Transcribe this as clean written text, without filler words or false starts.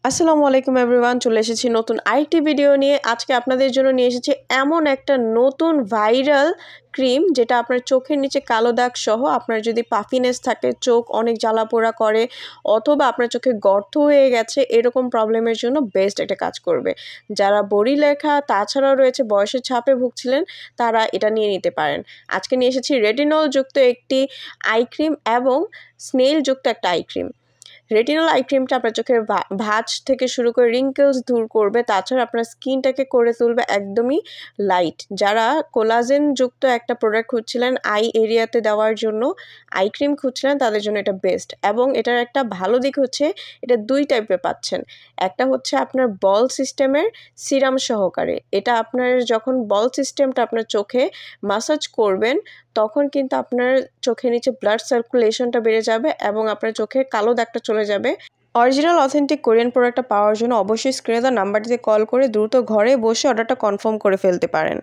আসসালামু আলাইকুম এভরিওয়ান, চলে এসেছি নতুন আরেকটি ভিডিও নিয়ে। আজকে আপনাদের জন্য নিয়ে এসেছি এমন একটা নতুন ভাইরাল ক্রিম যেটা আপনার চোখের নিচে কালো দাগ সহ আপনার যদি পাফিনেস থাকে, চোখ অনেক জ্বালাপোড়া করে অথবা আপনার চোখে গর্ত হয়ে গেছে, এরকম প্রবলেমের জন্য বেস্ট একটা কাজ করবে। যারা বড়ি লেখা তাছাড়াও রয়েছে বয়সের ছাপে ভুগছিলেন, তারা এটা নিয়ে নিতে পারেন। আজকে নিয়ে এসেছি রেটিনল যুক্ত একটি আই ক্রিম এবং স্নেল যুক্ত একটা আই ক্রিম। রেটিনল আই ক্রিমটা আপনার চোখের ভাঁজ থেকে শুরু করে রিঙ্কেলস দূর করবে, তাছাড়া আপনার স্কিনটাকে করে তুলবে একদমই লাইট। যারা কোলাজেন যুক্ত একটা প্রোডাক্ট খুঁজছিলেন আই এরিয়াতে দেওয়ার জন্য, আই ক্রিম খুঁজছিলেন, তাদের জন্য এটা বেস্ট। এবং এটার একটা ভালো দিক হচ্ছে এটা দুই টাইপের পাচ্ছেন। একটা হচ্ছে আপনার বল সিস্টেমের সিরাম সহকারে। এটা আপনার যখন বল সিস্টেমটা আপনার চোখে মাসাজ করবেন তখন কিন্তু আপনার চোখের নিচে ব্লাড সার্কুলেশনটা বেড়ে যাবে এবং আপনার চোখের কালো দাগটা চলে যাবে। অরিজিনাল অথেন্টিক কোরিয়ান প্রোডাক্টটা পাওয়ার জন্য অবশ্যই স্ক্রিনে দেওয়া নাম্বারটিতে কল করে দ্রুত ঘরে বসে অর্ডারটা কনফার্ম করে ফেলতে পারেন।